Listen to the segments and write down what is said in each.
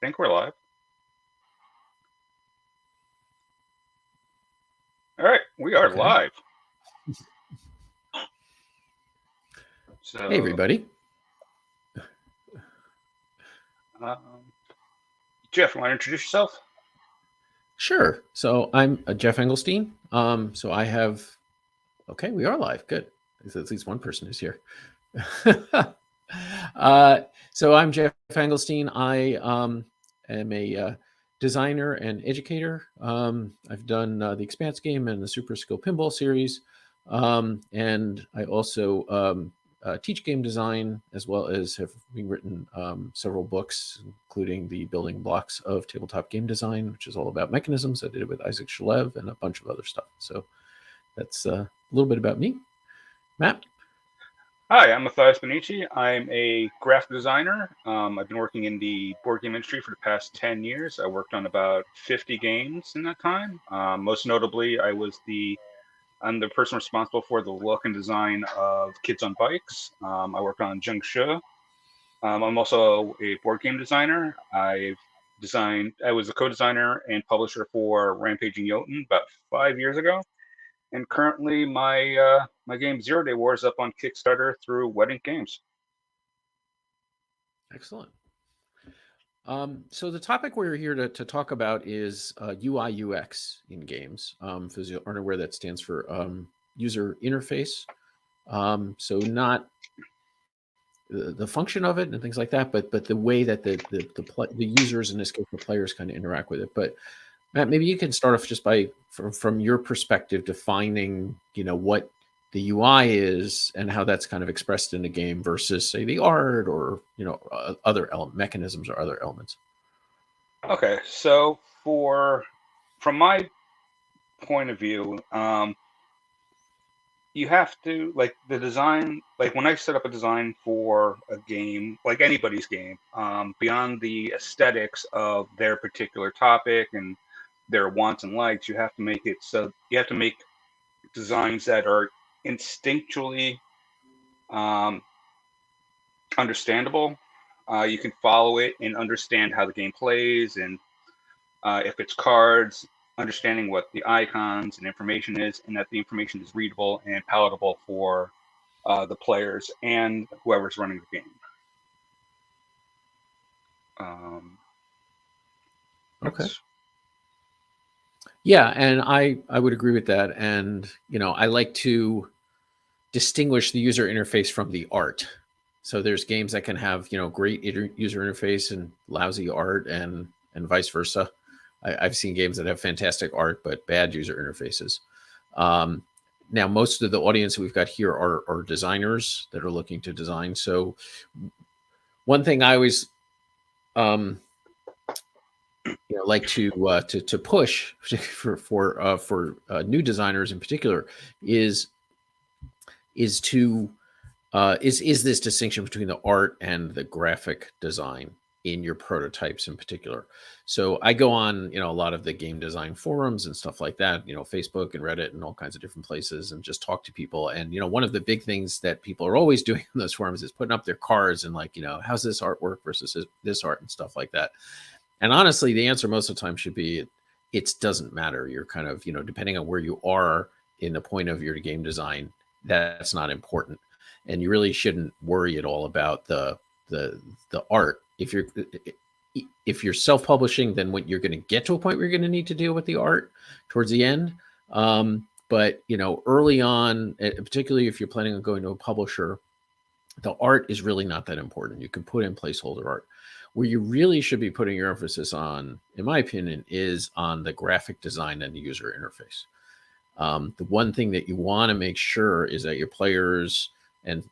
think we're live. All right, we are Okay. live. So, Hey, everybody. Jeff, you want to introduce yourself? Sure. So I'm Jeff Engelstein. So I have. Okay, we are live. Good. At least one person is here. So I'm Jeff Engelstein. I am a designer and educator. I've done the Expanse game and the Super Skill Pinball series, and I also teach game design as well as have written several books, including the Building Blocks of Tabletop Game Design, which is all about mechanisms. I did it with Isaac Shalev and a bunch of other stuff. So that's a little bit about me. Matt? Hi, I'm Matthias Benici. I'm a graphic designer. I've been working in the board game industry for the past 10 years. I worked on about 50 games in that time. Most notably, I'm the person responsible for the look and design of Kids on Bikes. I worked on Zheng Shi. I'm also a board game designer. I was a co-designer and publisher for Rampaging Jotun about 5 years ago. And currently, my game Zero Day War is up on Kickstarter through Wedding Games. Excellent. So the topic we're here to talk about is UI UX in games. For those who aren't aware, that stands for user interface. So not the function of it and things like that, but the way that the users, in this case the players, kind of interact with it. But Matt, maybe you can start off just by from your perspective defining what the UI is and how that's kind of expressed in the game versus, say, the art or other mechanisms or other elements. Okay, so from my point of view, you have to the design. Like when I set up a design for a game, like anybody's game, beyond the aesthetics of their particular topic and their wants and likes, you have to make it so you have to make designs that are instinctually understandable. You can follow it and understand how the game plays, and if it's cards, understanding what the icons and information is, and that the information is readable and palatable for the players and whoever's running the game. Okay. Yeah, and I would agree with that. And I like to distinguish the user interface from the art. So there's games that can have great user interface and lousy art, and vice versa. I've seen games that have fantastic art but bad user interfaces. Now, most of the audience we've got here are designers that are looking to design. So one thing I always like to push for new designers in particular is this distinction between the art and the graphic design in your prototypes in particular. So I go on, a lot of the game design forums and stuff like that, Facebook and Reddit and all kinds of different places, and just talk to people. And, one of the big things that people are always doing in those forums is putting up their cards and how's this artwork versus this art and stuff like that. And honestly, the answer most of the time should be, it doesn't matter. You're kind of, depending on where you are in the point of your game design, that's not important. And you really shouldn't worry at all about the art. If you're self-publishing, then when you're going to get to a point where you're going to need to deal with the art towards the end. But early on, particularly if you're planning on going to a publisher, the art is really not that important. You can put in placeholder art. Where you really should be putting your emphasis on, in my opinion, is on the graphic design and the user interface. The one thing that you want to make sure is that your players and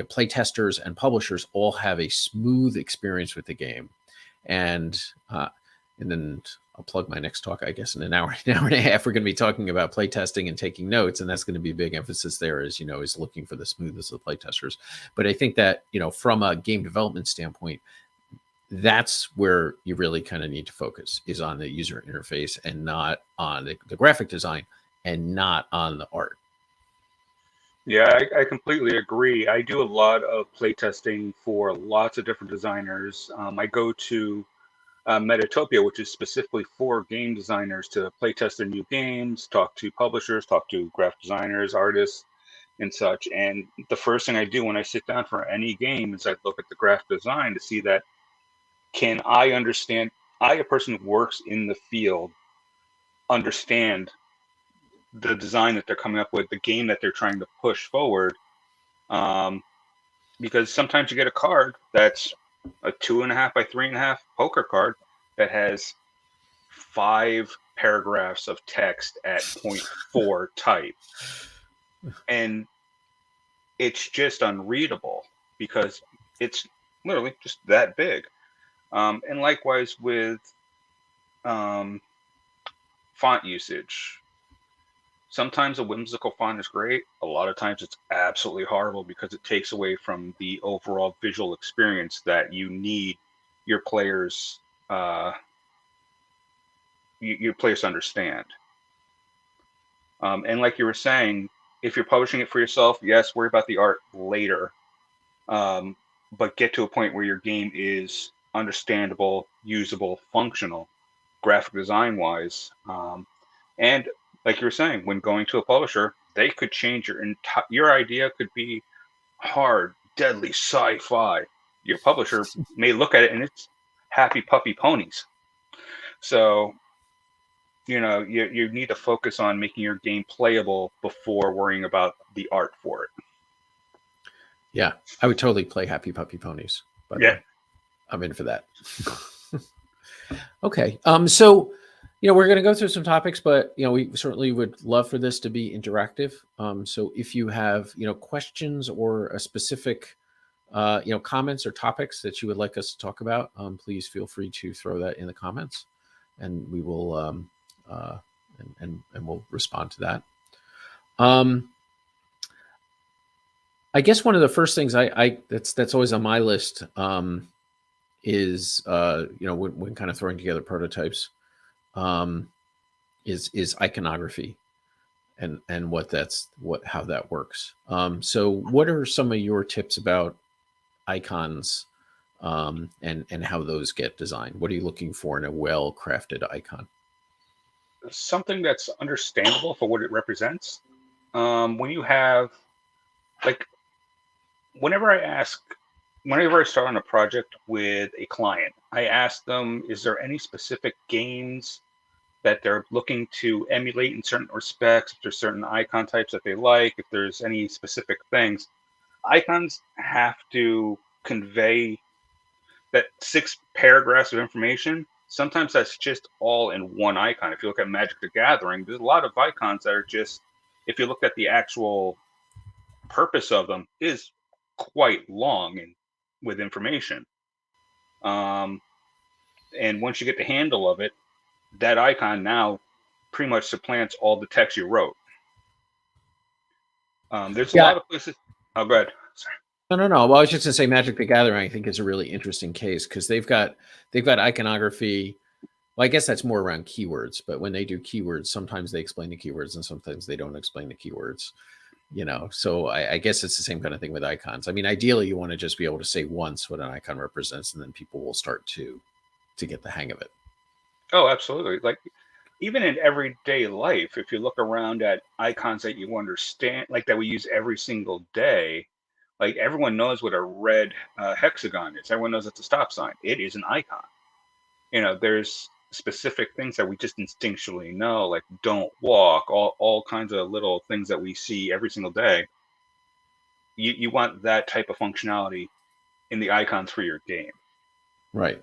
play testers and publishers all have a smooth experience with the game. And then I'll plug my next talk, I guess, in an hour and a half. We're going to be talking about play testing and taking notes, and that's going to be a big emphasis there. Is looking for the smoothness of the play testers. But I think that from a game development standpoint, that's where you really kind of need to focus, is on the user interface and not on the graphic design and not on the art. Yeah, I completely agree. I do a lot of playtesting for lots of different designers. I go to Metatopia, which is specifically for game designers to play test their new games, talk to publishers, talk to graphic designers, artists, and such. And the first thing I do when I sit down for any game is I look at the graphic design to see that can I understand, a person who works in the field, understand the design that they're coming up with, the game that they're trying to push forward. Um, because sometimes you get a card that's a 2.5 by 3.5 poker card that has 5 paragraphs of text at 0.4 type, and it's just unreadable because it's literally just that big. And likewise with um, font usage. Sometimes a whimsical font is great. A lot of times it's absolutely horrible because it takes away from the overall visual experience that you need your players your players to understand. And like you were saying, if you're publishing it for yourself, yes, worry about the art later. But get to a point where your game is understandable, usable, functional, graphic design wise. And like you were saying, when going to a publisher, they could change your idea could be hard, deadly sci-fi. Your publisher may look at it and it's happy puppy ponies. So you need to focus on making your game playable before worrying about the art for it. Yeah, I would totally play Happy Puppy Ponies. By the way, I'm in for that. Okay, so we're going to go through some topics, but we certainly would love for this to be interactive. So if you have questions or a specific comments or topics that you would like us to talk about, please feel free to throw that in the comments, and we will and we'll respond to that. I guess one of the first things that's always on my list is when kind of throwing together prototypes is iconography and how that works. So what are some of your tips about icons and how those get designed? What are you looking for in a well-crafted icon? Something that's understandable for what it represents. When you have, like, whenever I start on a project with a client, I ask them, is there any specific games that they're looking to emulate in certain respects? If there's certain icon types that they like, if there's any specific things. Icons have to convey that 6 paragraphs of information. Sometimes that's just all in one icon. If you look at Magic the Gathering, there's a lot of icons that are just, if you look at the actual purpose of them, is quite long and with information. And once you get the handle of it, that icon now pretty much supplants all the text you wrote. There's a lot of places. Oh, go ahead. Sorry. No. Well, I was just going to say Magic the Gathering, I think, is a really interesting case because they've got iconography. Well, I guess that's more around keywords, but when they do keywords, sometimes they explain the keywords and sometimes they don't explain the keywords. So I guess it's the same kind of thing with icons. I mean, ideally, you want to just be able to say once what an icon represents, and then people will start to get the hang of it. Oh, absolutely. Like, even in everyday life, if you look around at icons that you understand, like that we use every single day, like everyone knows what a red hexagon is. Everyone knows it's a stop sign. It is an icon. There's specific things that we just instinctually know, like don't walk, all kinds of little things that we see every single day. You want that type of functionality in the icons for your game. Right.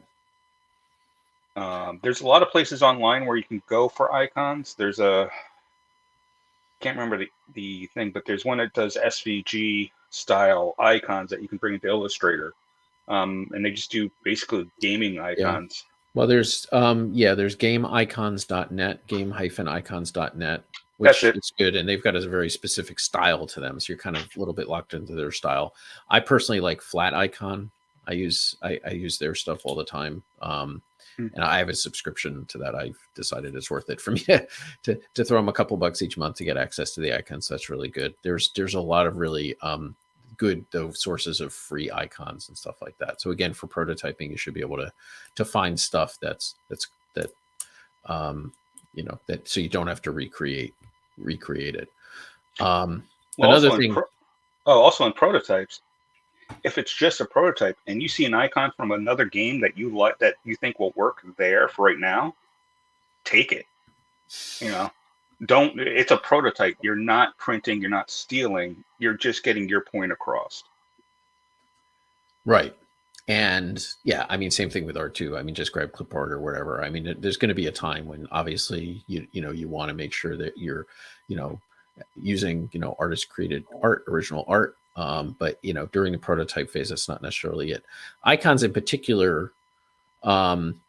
There's a lot of places online where you can go for icons. There's can't remember the thing, but there's one that does SVG style icons that you can bring into Illustrator. And they just do basically gaming icons. Yeah. Well, there's gameicons.net, game-icons.net, which is good. And they've got a very specific style to them. So you're kind of a little bit locked into their style. I personally like Flat Icon. I use their stuff all the time. And I have a subscription to that. I've decided it's worth it for me to throw them a couple bucks each month to get access to the icons. That's really good. There's a lot of really good though sources of free icons and stuff like that. So again, for prototyping, you should be able to find stuff that that so you don't have to recreate it. Well, Another also thing, also in prototypes, if it's just a prototype and you see an icon from another game that you like that you think will work there for right now, take it. You know, don't. It's a prototype. You're not printing. You're not stealing. You're just getting your point across. right? And yeah, I mean, same thing with art too. I mean, just grab clip art or whatever. I mean, there's going to be a time when obviously you want to make sure that you're you know using artist created art, original art. But during the prototype phase, that's not necessarily it. Icons in particular, um,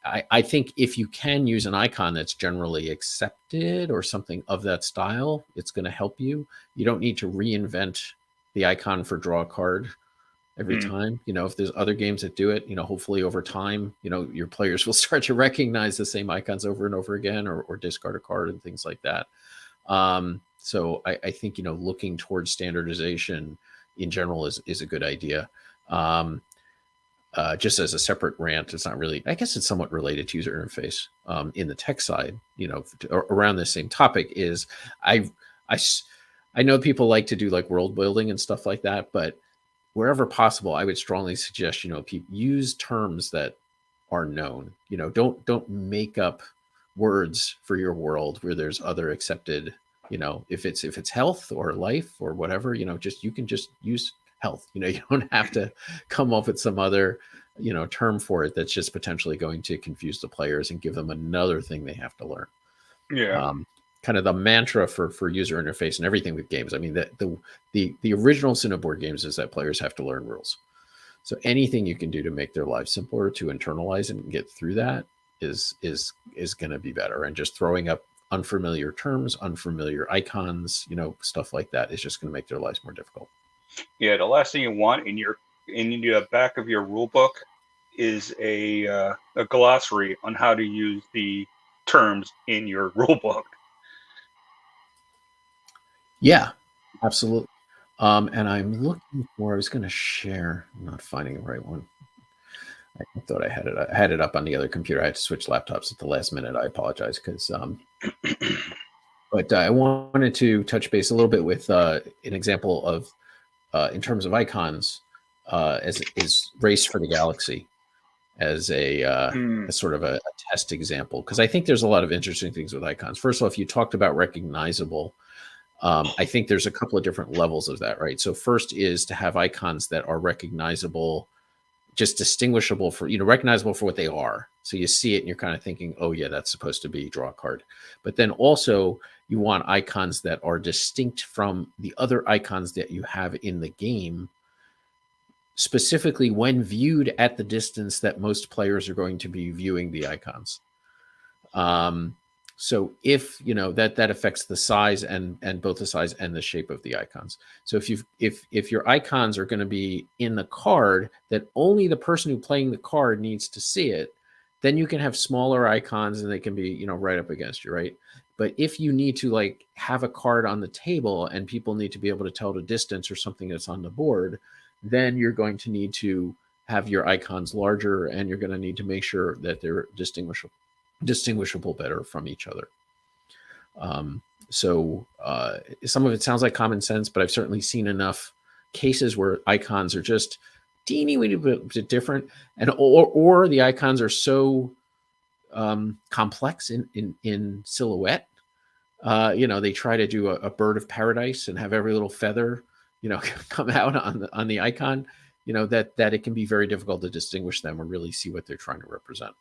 I think if you can use an icon that's generally accepted or something of that style, it's going to help you. You don't need to reinvent the icon for draw a card every Mm, time. If there's other games that do it, hopefully over time, your players will start to recognize the same icons over and over again, or discard a card and things like that. So I think looking towards standardization in general is a good idea. Just as a separate rant, it's not really. I guess it's somewhat related to user interface in the tech side. Around the same topic is I I I know people like to do like world building and stuff like that, but wherever possible, I would strongly suggest people use terms that are known. Don't make up words for your world where there's other accepted. If it's health or life or whatever, you can just use health. You don't have to come up with some other term for it that's just potentially going to confuse the players and give them another thing they have to learn. yeah. um, Kind of the mantra for user interface and everything with games. I mean, the original sin of board games is that players have to learn rules. So anything you can do to make their lives simpler, to internalize and get through that is going to be better. And just throwing up unfamiliar terms, unfamiliar icons, stuff like that is just going to make their lives more difficult. Yeah, the last thing you want in the back of your rule book is a glossary on how to use the terms in your rule book. Yeah, absolutely. And I'm looking for. I was going to share. I'm not finding the right one. I thought I had it. I had it up on the other computer. I had to switch laptops at the last minute. I apologize because. But I wanted to touch base a little bit with an example of, in terms of icons, as is Race for the Galaxy as Mm, as sort of a test example, because I think there's a lot of interesting things with icons. First of all, if you talked about recognizable, I think there's a couple of different levels of that, right? So first is to have icons that are recognizable, just distinguishable for, recognizable for what they are. So you see it and you're kind of thinking, oh yeah, that's supposed to be draw a card. But then also you want icons that are distinct from the other icons that you have in the game, specifically when viewed at the distance that most players are going to be viewing the icons. Um, so if that affects the size and both the size and the shape of the icons. So if your icons are going to be in the card that only the person who playing the card needs to see it, then you can have smaller icons and they can be right up against you, right? But if you need to like have a card on the table and people need to be able to tell the distance or something that's on the board, then you're going to need to have your icons larger and you're going to need to make sure that they're distinguishable better from each other. So some of it sounds like common sense, but I've certainly seen enough cases where icons are just teeny weeny bit different, and or the icons are so complex in silhouette. They try to do a bird of paradise and have every little feather, come out on the icon. That it can be very difficult to distinguish them or really see what they're trying to represent.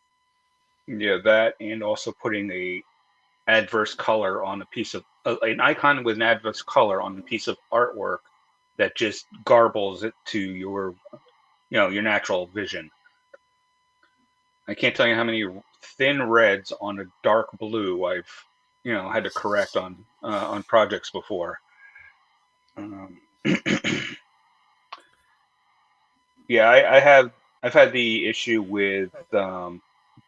yeah, that and also putting a adverse color on a piece of an icon with an adverse color on a piece of artwork that just garbles it to your natural vision. I can't tell you how many thin reds on a dark blue I've had to correct on projects before. Um, yeah, I've had the issue with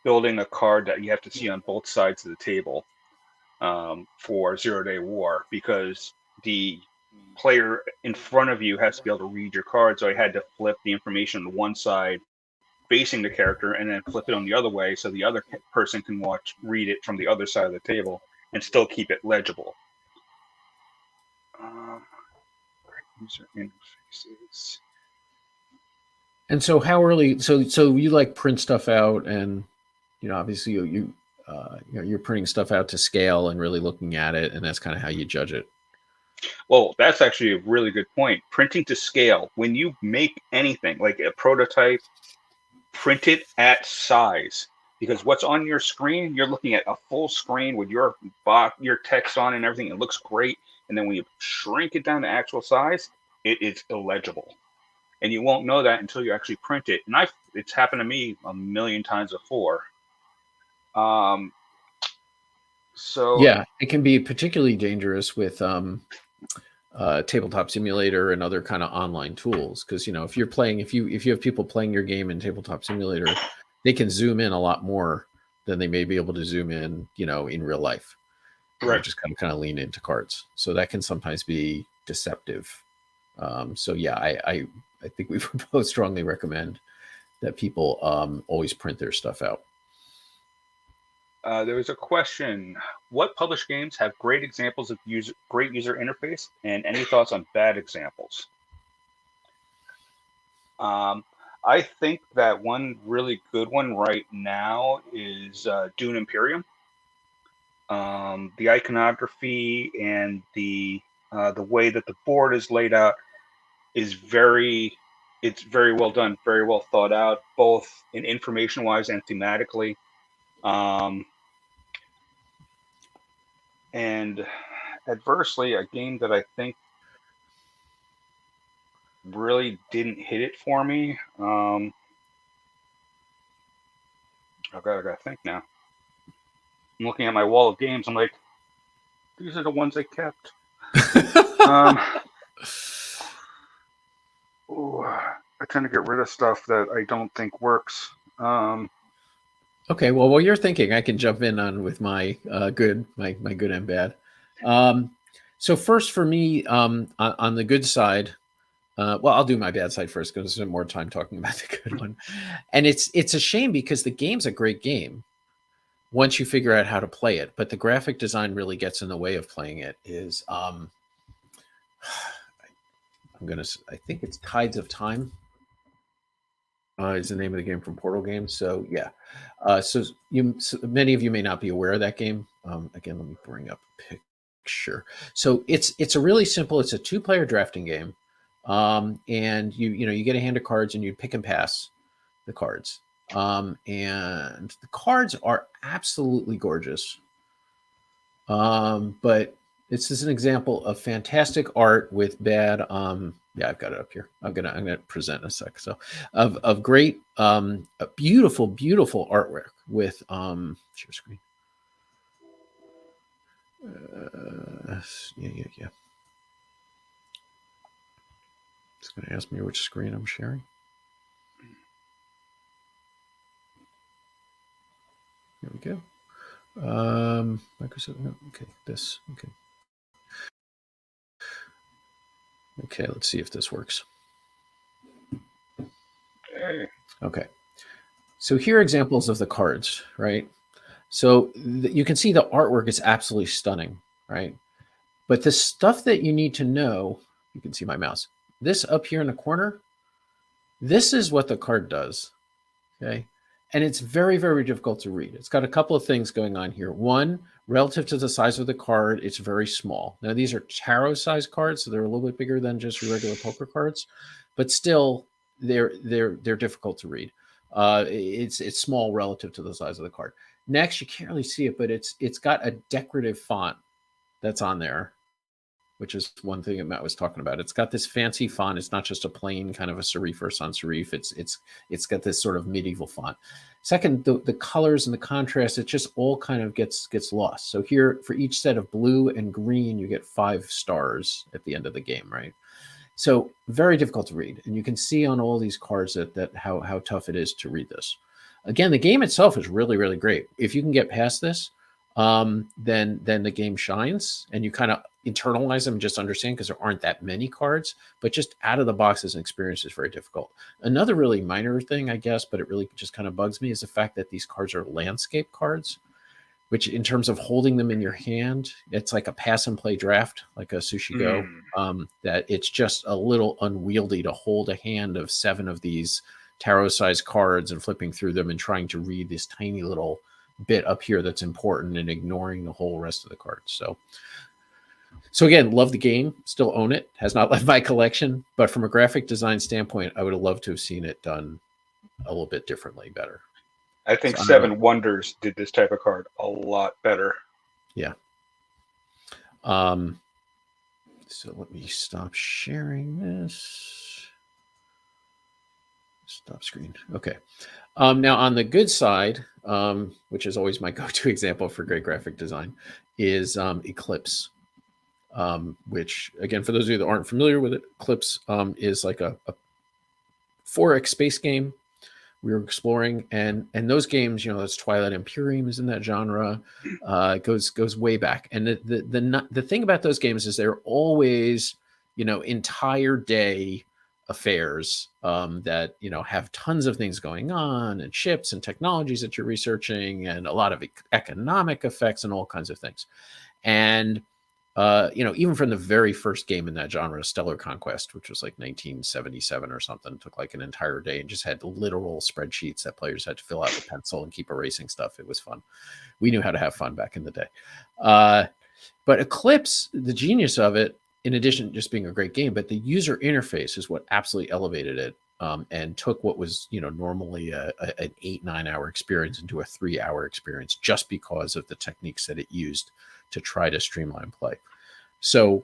building a card that you have to see on both sides of the table for 0 Day War, because the player in front of you has to be able to read your card. So I had to flip the information on one side facing the character and then flip it on the other way so the other person can read it from the other side of the table and still keep it legible. User interfaces. And so how early? So you like print stuff out, and obviously you're printing stuff out to scale and really looking at it, and that's kind of how you judge it. Well, that's actually a really good point. Printing to scale. When you make anything like a prototype, print it at size, because what's on your screen, you're looking at a full screen with your text on and everything. It looks great, and then when you shrink it down to actual size, it is illegible, and you won't know that until you actually print it. And it's happened to me a million times before. So yeah, it can be particularly dangerous with Tabletop Simulator and other kind of online tools, because if you have people playing your game in Tabletop Simulator, they can zoom in a lot more than they may be able to zoom in in real life. Right. Just kind of lean into cards, so that can sometimes be deceptive. So yeah, I think we would both strongly recommend that people always print their stuff out. There was a question: what published games have great examples of great user interface, and any thoughts on bad examples? I think that one really good one right now is Dune Imperium. The iconography and the way that the board is laid out is very well done, very well thought out, both in information wise and thematically. And adversely, a game that I think really didn't hit it for me. Oh God, I gotta think now. I'm looking at my wall of games. I'm like, these are the ones I kept. I tend to get rid of stuff that I don't think works. Okay, well, while you're thinking, I can jump in on with my good and bad. So first, for me, on the good side, well, I'll do my bad side first because there's more time talking about the good one. And it's a shame because the game's a great game once you figure out how to play it, but the graphic design really gets in the way of playing it. I think it's Tides of Time. Is the name of the game from Portal Games. So yeah, so many of you may not be aware of that game. Again, let me bring up a picture. So it's a really simple. It's a 2-player drafting game, and you get a hand of cards and you pick and pass the cards, and the cards are absolutely gorgeous. But this is an example of fantastic art with bad. Yeah, I've got it up here. I'm gonna present in a sec. So, of great, beautiful artwork with share screen. Yeah. It's gonna ask me which screen I'm sharing. Here we go. Microsoft. No, okay, this. Okay. Okay, let's see if this works. Okay. So here are examples of the cards, right? So you can see the artwork is absolutely stunning, right? But the stuff that you need to know, you can see my mouse. This up here in the corner, this is what the card does, okay? And it's very, very difficult to read. It's got a couple of things going on here. One, relative to the size of the card, it's very small. Now, these are tarot size cards, so they're a little bit bigger than just your regular poker cards, but still, they're difficult to read. It's small relative to the size of the card. Next, you can't really see it, but it's got a decorative font that's on there, which is one thing that Matt was talking about. It's got this fancy font. It's not just a plain kind of a serif or sans serif. It's got this sort of medieval font. Second, the colors and the contrast, it just all kind of gets lost. So here, for each set of blue and green, you get 5 stars at the end of the game, right? So very difficult to read. And you can see on all these cards that how tough it is to read this. Again, the game itself is really, really great. If you can get past this, then the game shines, and you kind of internalize them and just understand because there aren't that many cards, but just out of the box as an experience is very difficult. Another really minor thing, I guess, but it really just kind of bugs me is the fact that these cards are landscape cards, which in terms of holding them in your hand, it's like a pass and play draft, like a Sushi Go, that it's just a little unwieldy to hold a hand of 7 of these tarot-sized cards and flipping through them and trying to read this tiny little bit up here that's important and ignoring the whole rest of the cards. So again, love the game, still own it, has not left my collection, but from a graphic design standpoint, I would have loved to have seen it done a little bit differently, better. I think Seven Wonders did this type of card a lot better. Yeah. So let me stop sharing this. Stop screen. Okay. Now on the good side, which is always my go-to example for great graphic design, is Eclipse. Which, again, for those of you that aren't familiar with it, Eclipse is like a 4X space game we were exploring, and those games, that's Twilight Imperium is in that genre, goes way back. And the thing about those games is they're always, entire day affairs that have tons of things going on and ships and technologies that you're researching and a lot of economic effects and all kinds of things. And even from the very first game in that genre, Stellar Conquest, which was like 1977 or something, took like an entire day and just had literal spreadsheets that players had to fill out with pencil and keep erasing stuff. It was fun. We knew how to have fun back in the day. But Eclipse, the genius of it, in addition to just being a great game, but the user interface is what absolutely elevated it and took what was, normally an 8-9 hour experience into a 3-hour experience just because of the techniques that it used to try to streamline play. So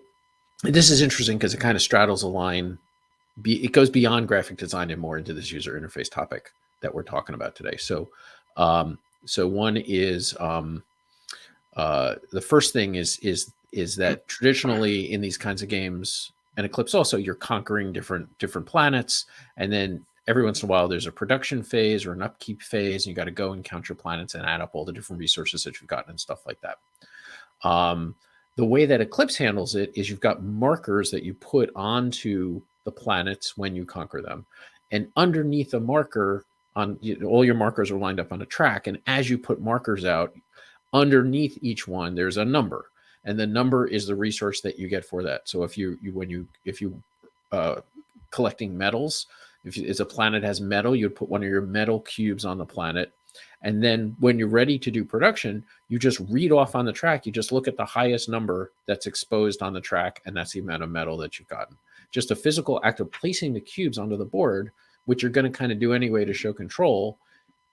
this is interesting because it kind of straddles a line. It goes beyond graphic design and more into this user interface topic that we're talking about today. So one is the first thing is that traditionally in these kinds of games, and Eclipse also, you're conquering different planets, and then every once in a while there's a production phase or an upkeep phase, and you got to go and count your planets and add up all the different resources that you've gotten and stuff like that. The way that Eclipse handles it is you've got markers that you put onto the planets when you conquer them. And underneath a marker, all your markers are lined up on a track. And as you put markers out, underneath each one, there's a number. And the number is the resource that you get for that. So if you collecting metals, if a planet has metal, you'd put one of your metal cubes on the planet. And then when you're ready to do production, you just read off on the track. You just look at the highest number that's exposed on the track, and that's the amount of metal that you've gotten. Just a physical act of placing the cubes onto the board, which you're going to kind of do anyway to show control,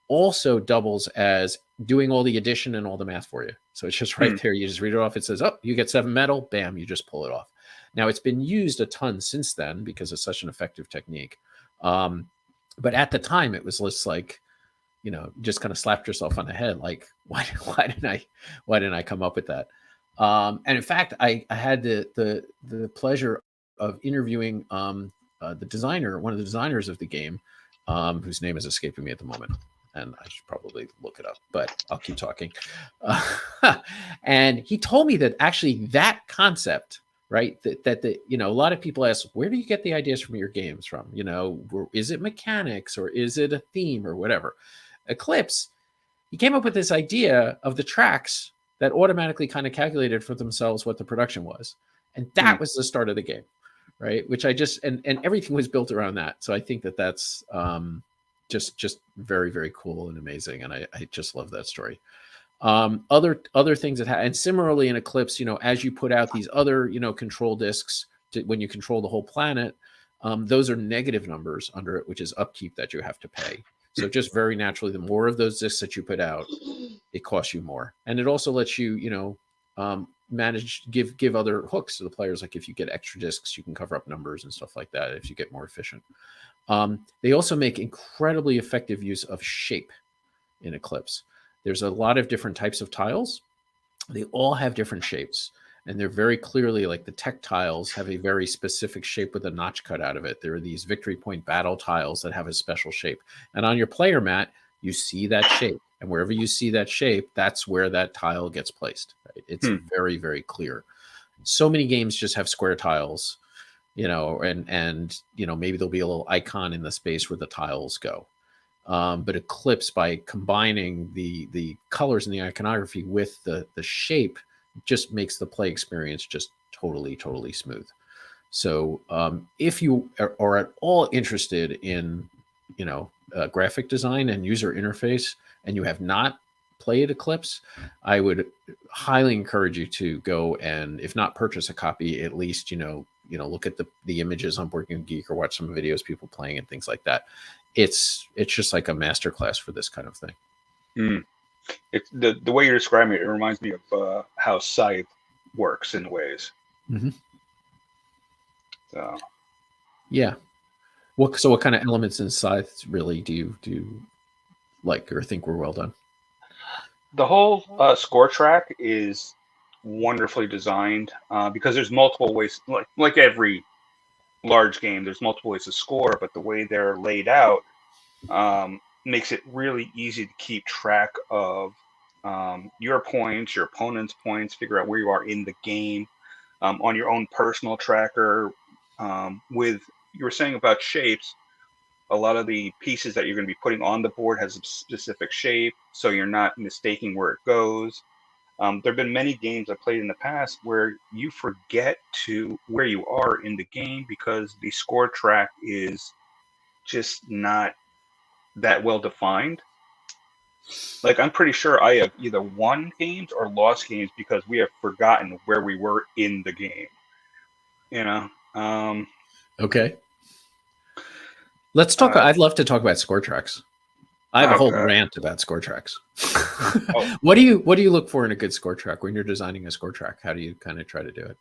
also doubles as doing all the addition and all the math for you. So it's just right there. You just read it off. It says, oh, you get 7 metal. Bam, you just pull it off. Now, it's been used a ton since then because it's such an effective technique. But at the time, it was just like, just kind of slapped yourself on the head. Like, why didn't I come up with that? And in fact, I had the pleasure of interviewing the designer, one of the designers of the game, whose name is escaping me at the moment. And I should probably look it up, but I'll keep talking. And he told me that actually that concept, right? That a lot of people ask, where do you get the ideas from your games from? Is it mechanics or is it a theme or whatever? Eclipse, he came up with this idea of the tracks that automatically kind of calculated for themselves what the production was. And that was the start of the game, right? Which and everything was built around that. So I think that's just very, very cool and amazing. And I just love that story. Other things that and similarly in Eclipse, as you put out these other, control discs when you control the whole planet, those are negative numbers under it, which is upkeep that you have to pay. So just very naturally, the more of those discs that you put out, it costs you more. And it also lets you, give other hooks to the players. Like if you get extra discs, you can cover up numbers and stuff like that if you get more efficient. They also make incredibly effective use of shape in Eclipse. There's a lot of different types of tiles. They all have different shapes. And they're very clearly, like the tech tiles have a very specific shape with a notch cut out of it. There are these victory point battle tiles that have a special shape. And on your player mat, you see that shape. And wherever you see that shape, that's where that tile gets placed. Right? It's very, very clear. So many games just have square tiles, and maybe there'll be a little icon in the space where the tiles go. But Eclipse, by combining the colors and the iconography with the shape, just makes the play experience just totally smooth. So if you are at all interested in graphic design and user interface, and you have not played Eclipse, I would highly encourage you to go and, if not purchase a copy, at least look at the images on Board Game Geek or watch some videos people playing and things like that. It's just like a masterclass for this kind of thing. Mm. It's the way you're describing it. It reminds me of how Scythe works in ways. Mm-hmm. So yeah, what kind of elements in Scythe really do you like or think were well done? the whole score track is wonderfully designed because there's multiple ways, like every large game, there's multiple ways to score, but the way they're laid out makes it really easy to keep track of your points, your opponent's points, figure out where you are in the game on your own personal tracker. With you were saying about shapes, a lot of the pieces that you're going to be putting on the board has a specific shape, so you're not mistaking where it goes. There have been many games I played in the past where you forget to where you are in the game because the score track is just not that well defined. Like, I'm pretty sure I have either won games or lost games because we have forgotten where we were in the game. Okay. Let's talk. I'd love to talk about score tracks. I have a whole rant about score tracks. What do you look for in a good score track when you're designing a score track? How do you kind of try to do it?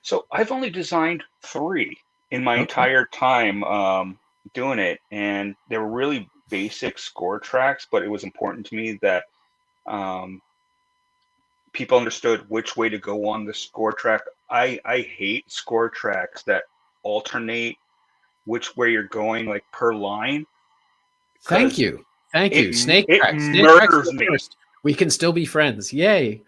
So I've only designed 3 in my entire time doing it, and they were really basic score tracks, but it was important to me that people understood which way to go on the score track. I hate score tracks that alternate which way you're going, like per line. Thank you. Snake tracks. It murders me. We can still be friends. Yay.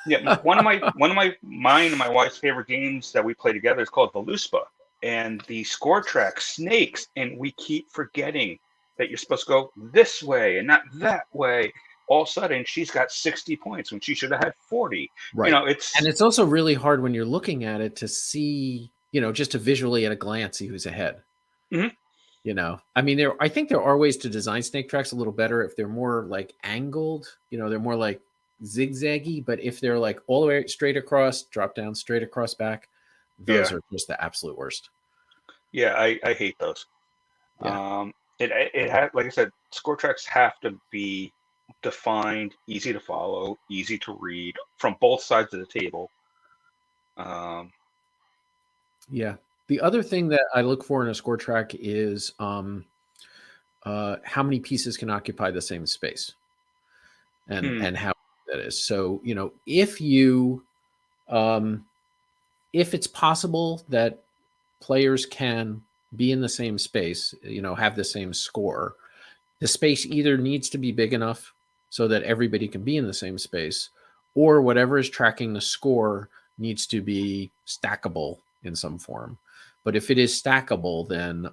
Yeah, one of mine and my wife's favorite games that we play together is called Veluspa, and the score track snakes, and we keep forgetting that you're supposed to go this way and not that way. All of a sudden, she's got 60 points when she should have had 40. Right. And it's also really hard when you're looking at it to see, just to visually at a glance see who's ahead. Mm-hmm. I mean, I think there are ways to design snake tracks a little better if they're more like angled. They're more like zigzaggy. But if they're like all the way straight across, drop down, straight across back, those are just the absolute worst. Yeah, I hate those. Yeah. It has, like I said, score tracks have to be defined, easy to follow, easy to read from both sides of the table. Yeah. The other thing that I look for in a score track is how many pieces can occupy the same space, and how that is. So if it's possible that players can be in the same space, have the same score, the space either needs to be big enough so that everybody can be in the same space, or whatever is tracking the score needs to be stackable in some form. But if it is stackable, then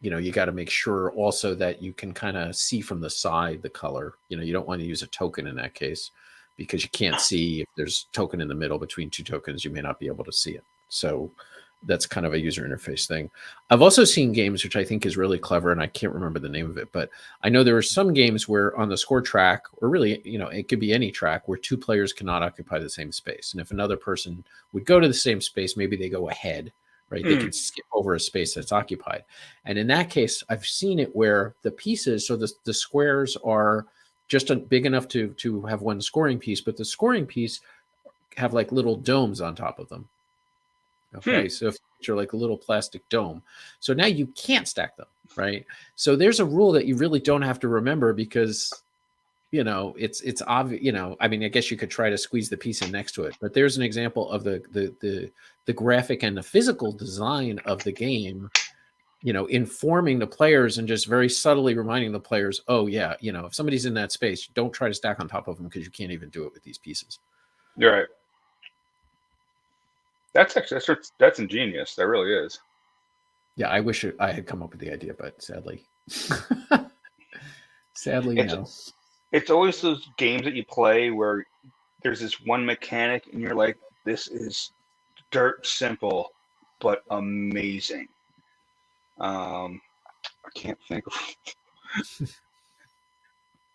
you got to make sure also that you can kind of see from the side the color. You don't want to use a token in that case because you can't see if there's a token in the middle between 2 tokens. You may not be able to see it. So that's kind of a user interface thing. I've also seen games, which I think is really clever, and I can't remember the name of it, but I know there are some games where on the score track, or really, it could be any track, where 2 players cannot occupy the same space. And if another person would go to the same space, maybe they go ahead, right? They can skip over a space that's occupied. And in that case, I've seen it where the pieces, so the squares are just big enough to have one scoring piece, but the scoring piece have like little domes on top of them. Okay, so if you're like a little plastic dome, so now you can't stack them, right? So there's a rule that you really don't have to remember because it's obvious. I mean, I guess you could try to squeeze the piece in next to it, but there's an example of the graphic and the physical design of the game, informing the players and just very subtly reminding the players, oh yeah, if somebody's in that space, don't try to stack on top of them because you can't even do it with these pieces. You're right. That's ingenious. That really is. Yeah, I wish I had come up with the idea, but sadly, sadly, It's no. it's always those games that you play where there's this one mechanic and you're like, this is dirt simple, but amazing. I can't think of.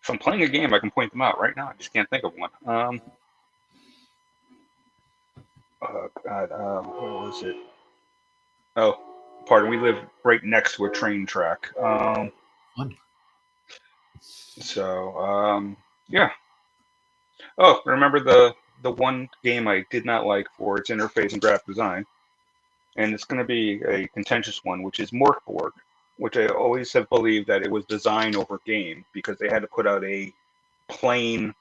If I'm playing a game, I can point them out right now. I just can't think of one. Oh God, what was it? Oh, pardon. We live right next to a train track. Fun. So yeah. Oh, remember the one game I did not like for its interface and graphic design, and it's going to be a contentious one, which is Morkborg, which I always have believed that it was design over game because they had to put out a plain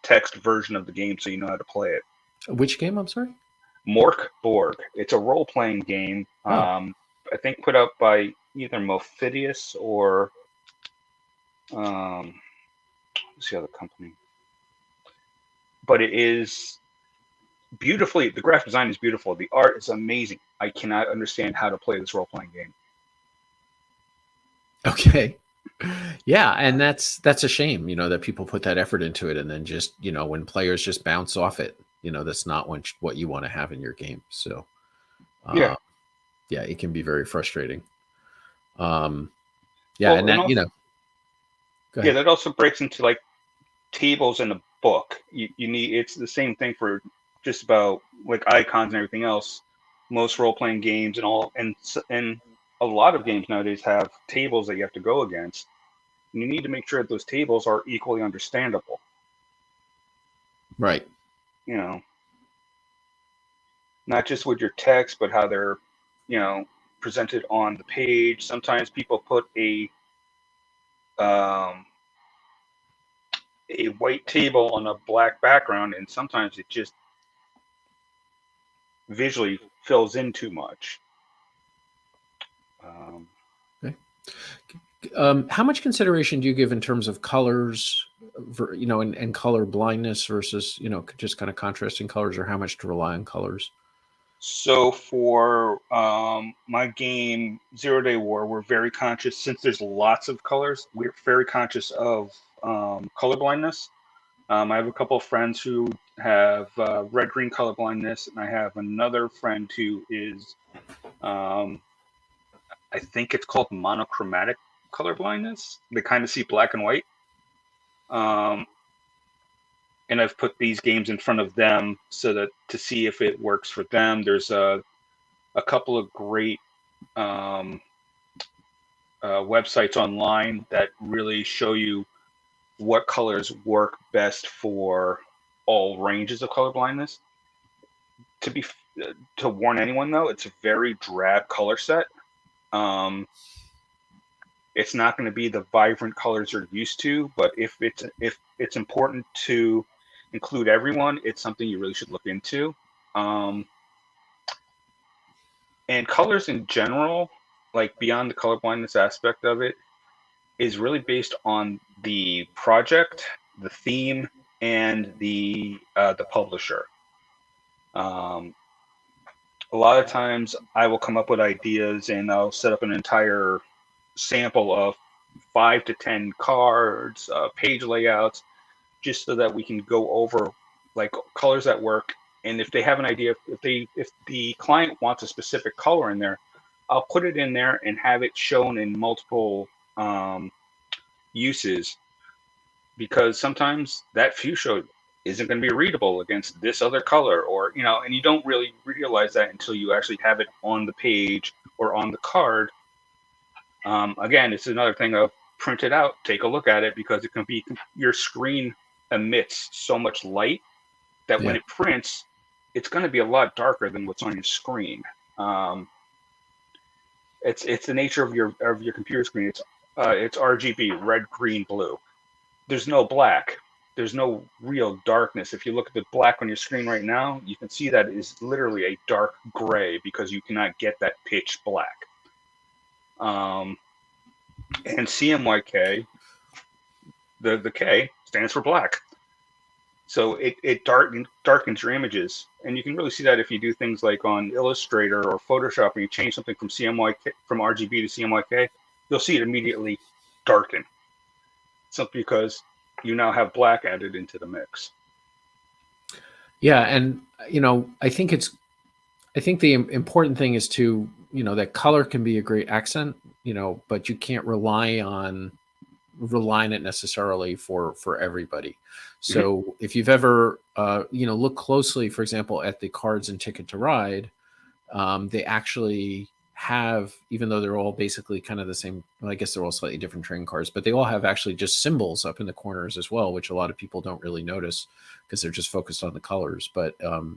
text version of the game so you know how to play it. Which game? I'm sorry. Morkborg. It's a role-playing game. Oh, I think put out by either Mophidius or what's the other company? But it is beautifully. The graphic design is beautiful. The art is amazing. I cannot understand how to play this role-playing game. okay. Yeah, and that's a shame, that people put that effort into it, and then just when players just bounce off it, that's not what you want to have in your game. So, Yeah. uh, yeah, it can be very frustrating. Um, yeah, Well, and and that also, go yeah, ahead. that also breaks into like tables in a book. You need it's the same thing for just about like icons and everything else. Most role playing games and all and a lot of games nowadays have tables that you have to go against. And you need to make sure that those tables are equally understandable. Right. You know, not just with your text, but how they're you know presented on the page. Sometimes people put um, a white table on a black background, and sometimes it just visually fills in too much. Um, Okay. How much consideration do you give in terms of colors, and color blindness versus, just kind of contrasting colors, or how much to rely on colors? so for my game Zero Day War, we're very conscious since there's lots of colors. We're very conscious of color blindness. I have a couple of friends who have red-green color blindness, and I have another friend who is, um, I think it's called monochromatic color blindness. They kind of see black and white. Um, and I've put these games in front of them so that to see if it works for them. There's a couple of great um, websites online that really show you what colors work best for all ranges of color blindness. To be to warn anyone though, it's a very drab color set. Um, it's not going to be the vibrant colors you're used to, but if it's important to include everyone, it's something you really should look into. Um, and colors in general, like beyond the colorblindness aspect of it, is really based on the project, the theme, and the publisher. Um, a lot of times, I will come up with ideas and I'll set up an entire sample of 5 to 10 cards, page layouts, just so that we can go over like colors that work. And if they have an idea, if the client wants a specific color in there, I'll put it in there and have it shown in multiple uses because sometimes that fuchsia isn't going to be readable against this other color or and you don't really realize that until you actually have it on the page or on the card. Again, it's another thing of print it out, take a look at it because it can be your screen emits so much light that when Yeah. it prints it's going to be a lot darker than what's on your screen. um, it's the nature of your computer screen. It's RGB, red, green, blue. There's no black. There's no real darkness. If you look at the black on your screen right now, you can see that it is literally a dark gray because you cannot get that pitch black. Um, and CMYK, the K stands for black. So it darkens your images, and you can really see that if you do things like on Illustrator or Photoshop, and you change something from CMYK from RGB to CMYK, you'll see it immediately darken. Simply because you now have black added into the mix. Yeah, and I think the important thing is to that color can be a great accent, but you can't rely on it necessarily for everybody. Mhm. So if you've ever look closely, for example, at the cards in Ticket to Ride, they actually have, even though they're all basically kind of the same, well, I guess they're all slightly different trading cards, but they all have actually just symbols up in the corners as well, which a lot of people don't really notice because they're just focused on the colors. But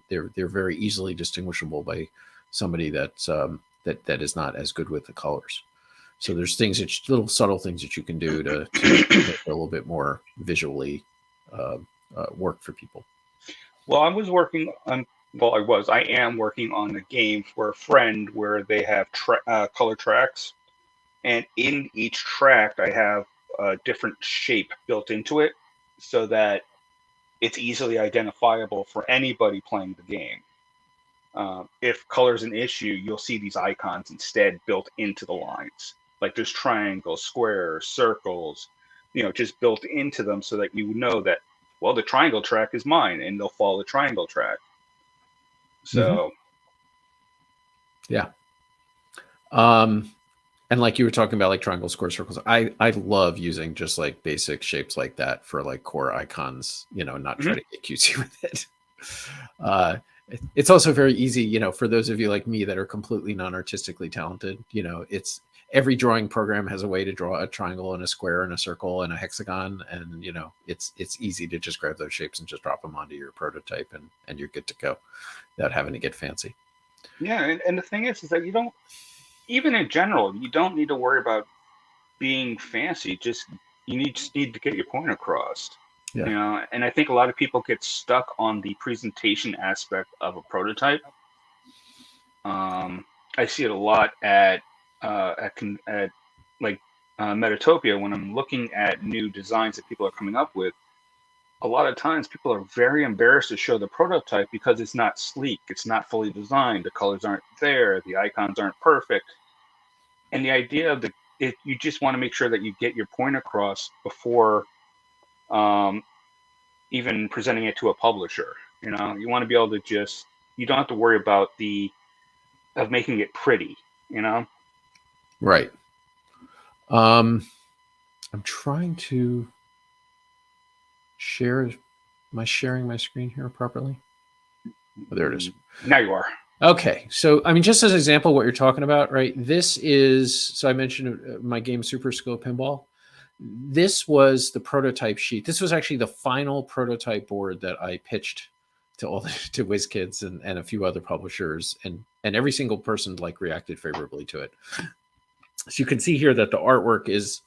they're very easily distinguishable by somebody that is not as good with the colors. So there's little subtle things that you can do to make it a little bit more visually uh, work for people. Well, I am working on a game for a friend where they have color tracks, and in each track, I have a different shape built into it so that it's easily identifiable for anybody playing the game. If color's an issue, you'll see these icons instead built into the lines. Like there's triangles, squares, circles, just built into them so that you know that, well, the triangle track is mine, and they'll follow the triangle track. Mm-hmm. So, Yeah. Um, and like you were talking about, like triangle, square, circles, I love using just like basic shapes like that for like core icons, not try mhm. to get cutesy with it. uh it's also very easy, for those of you like me that are completely non-artistically talented. It's every drawing program has a way to draw a triangle and a square and a circle and a hexagon, and it's easy to just grab those shapes and just drop them onto your prototype, and you're good to go without having to get fancy. Yeah, and the thing is that you don't, even in general, you don't need to worry about being fancy. Just need to get your point across. Yeah. And I think a lot of people get stuck on the presentation aspect of a prototype. I see it a lot at like Metatopia when I'm looking at new designs that people are coming up with. A lot of times, people are very embarrassed to show the prototype because it's not sleek, it's not fully designed, the colors aren't there, the icons aren't perfect, and the idea of you just want to make sure that you get your point across before um, even presenting it to a publisher. You want to be able to you don't have to worry about of making it pretty. You know. Right. um I'm trying to share. Am I sharing my screen here properly? Oh, there it is. Now you are. Okay, so I mean, just as an example, what you're talking about, right? This is, so I mentioned my game Super Scope Pinball. This was the prototype sheet. This was actually the final prototype board that I pitched to to WizKids and a few other publishers, and every single person like reacted favorably to it. So you can see here that the artwork is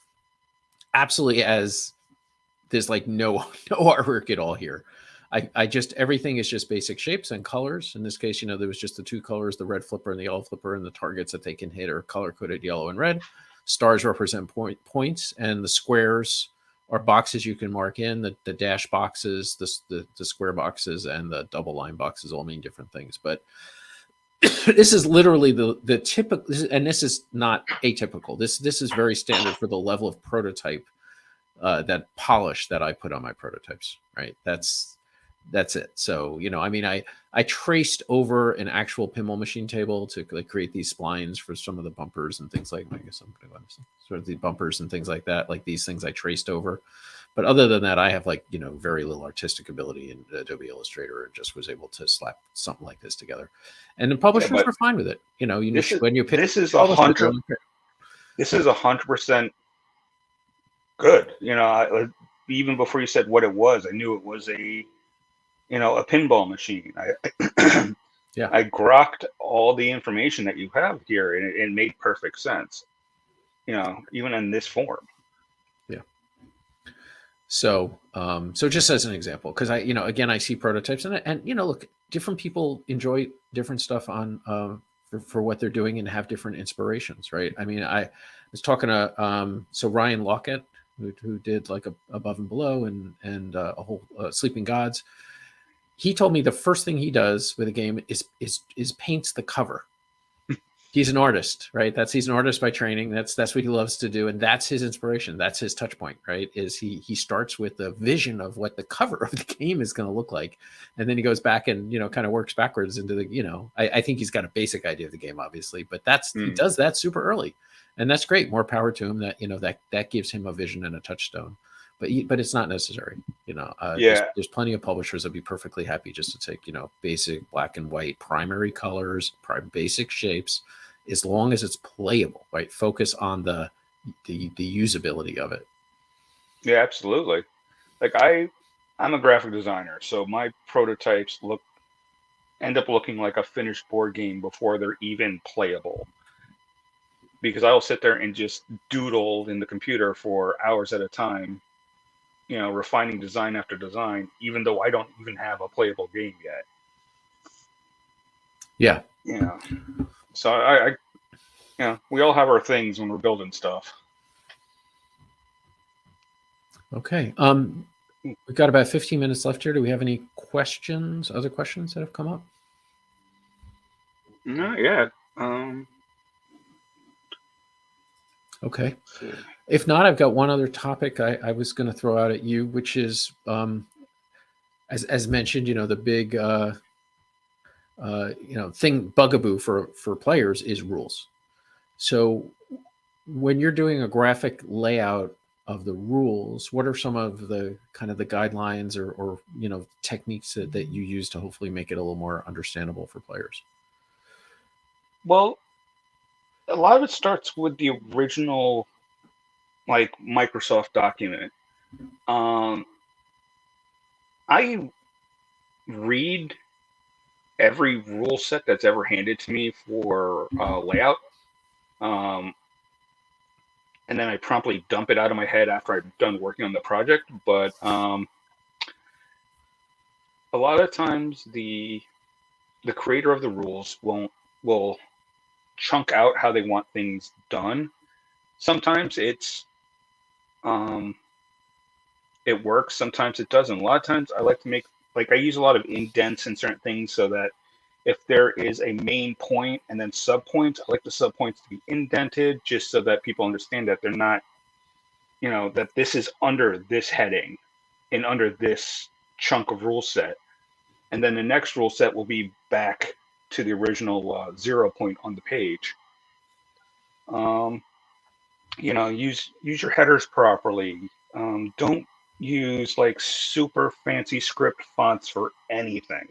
absolutely as there's like no no artwork at all here. I just, everything is just basic shapes and colors. In this case, there was just the two colors, the red flipper and the yellow flipper, and the targets that they can hit are color coded yellow and red. Stars represent points, and the squares are boxes you can mark in. The dash boxes, the square boxes, and the double line boxes all mean different things. But this is literally the typical, and this is not atypical. This is very standard for the level of prototype, that polish that I put on my prototypes. Right. That's it. So, I mean, I traced over an actual pinball machine table to like create these splines for some of the bumpers and things like, I guess I'm going to sort of the bumpers and things like that. Like these things I traced over. But other than that, I have like, very little artistic ability in Adobe Illustrator, and just was able to slap something like this together. And the Yeah, publishers but were fine with it. this is When you pitch this is a publishers, hundred. This is 100% good. Even before you said what it was, I knew it was a pinball machine. yeah. I grokked all the information that you have here, and it made perfect sense. Even in this form. Yeah. So, so just as an example, because again, I see prototypes, and look, different people enjoy different stuff on for what they're doing and have different inspirations, right? I mean, I was talking to so Ryan Lockett, who did like Above and Below and a whole Sleeping Gods. He told me the first thing he does with a game is paints the cover. He's an artist, right? He's an artist by training. That's what he loves to do, and that's his inspiration. That's his touch point, right? Is he starts with the vision of what the cover of the game is going to look like, and then he goes back and kind of works backwards into the I think he's got a basic idea of the game, obviously, but he does that super early, and that's great. More power to him. That gives him a vision and a touchstone. But it's not necessary. There's plenty of publishers that'd be perfectly happy just to take basic black and white primary colors, basic shapes, as long as it's playable, right? Focus on the usability of it. Yeah, absolutely. Like I'm a graphic designer, so my prototypes end up looking like a finished board game before they're even playable. Because I'll sit there and just doodle in the computer for hours at a time, refining design after design, even though I don't even have a playable game yet. Yeah. Yeah. So I we all have our things when we're building stuff. Okay. We've got about 15 minutes left here. Do we have any questions, other questions that have come up? Not yet. Okay. If not, I've got one other topic I was going to throw out at you, which is, as mentioned, the big, bugaboo for players is rules. So when you're doing a graphic layout of the rules, what are some of the kind of the guidelines or techniques that you use to hopefully make it a little more understandable for players? Well, a lot of it starts with the original, like, Microsoft document. I read every rule set that's ever handed to me for layout, and then I promptly dump it out of my head after I'm done working on the project. But a lot of times the creator of the rules will chunk out how they want things done. Sometimes it works, sometimes it doesn't. A lot of times I like to make, like, I use a lot of indents in certain things so that if there is a main point and then subpoints, I like the subpoints to be indented just so that people understand that they're not, that this is under this heading and under this chunk of rule set. And then the next rule set will be back to the original 0 point on the page. Use your headers properly. Don't use like super fancy script fonts for anything.